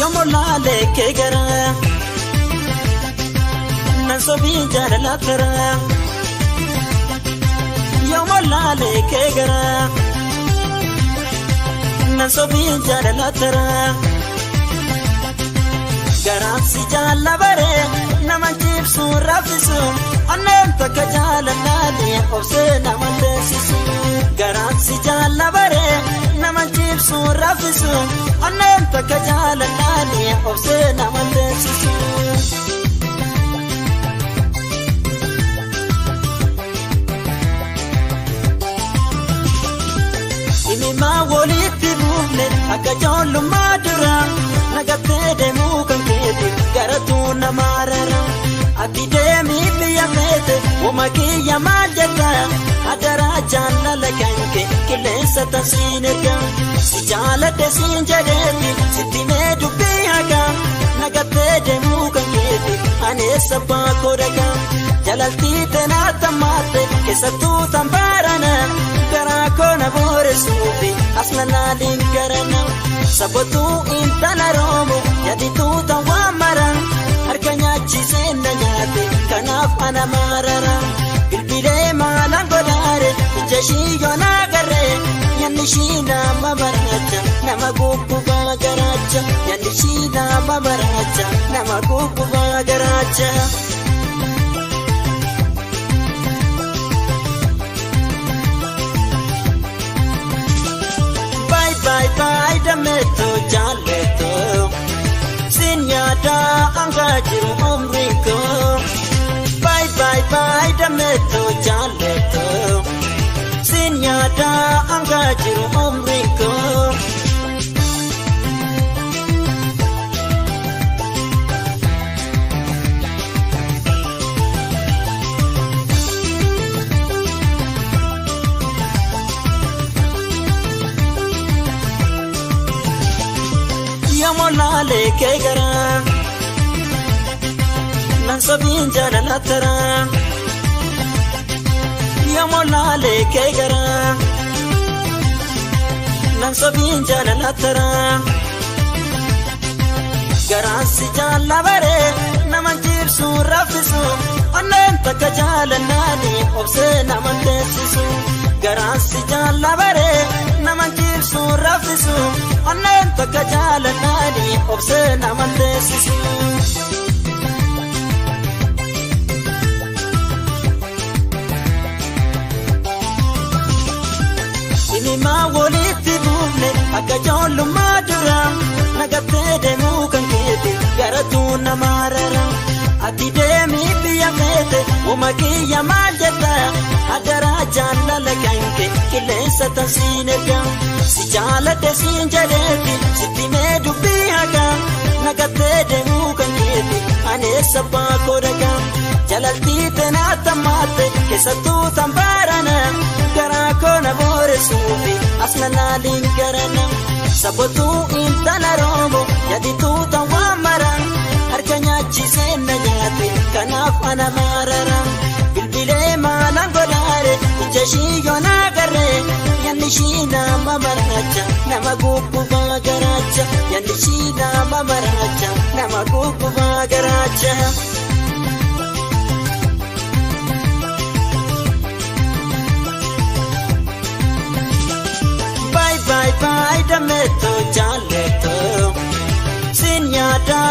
Yomolale kegara Nansobi jarala tara Yomolale kegara Nansobi jarala tara Garansi jala bare Namanjib su rafisu Ananta kajala nani Obse namandesisu Garansi jala bare Namanjib su rafisu Ananta kajala nani Obse namandesisu Ima woliti bufne akka jollu madura nagatte demu kan kete garatu na marara ati demi biya mete wama kiya majata adara jannala kanke kilesa tasineka si jalate sinjadeti sitime dubiyaga nagatte demu kan kete anesa pa koraga jalalti tena tamate kesatu tambarana Karakona bore subi asnana lingarana sabotu intana romo yadi tu tawamaran harkanya chisena nyate kanaf ana marara bilbile malang godare jeshi yona gare yanishina mabaracha namagupu bagaracha yanishina mabaracha namagupu bagaracha Bye bye dameto jaleto Sinyada angajiru umriko Bye bye dameto jaleto Sinyada angajiru umriko Yomolale kegara Nansabin jarala tara Yomolale kegara Nansabin jarala tara Garansi jala bare Namanjib su rafisu Anenta kajala nani Obse namandesisu Garansi jala bare Namanjib su rafisu Anenta kajala nani Obse namandesisu Inima woliti bufne Akka jollu madura Nagatte demu kan kete Garatu na marara Ati demi biya mete Uma kiya majata Adara jannala kanke Kilesa tasineka Si jalate sinjadeti Sitime dubiyaga Nagatte demu kan kete Anesa pa kodaga Jalalti tena tamate Kesatu tambarana Karakona bore subi Asnana lingarana Sabotu intana romo Yadi tu tawamaran Harkanya chisena nyate Kanaf ana marara Bilbile malang godare Jeshi yona gare Yanishina mamaracha Namagupu bagaracha Yanishina mamaracha Namagupu bagaracha Bye bye dameto jaleto Sinyada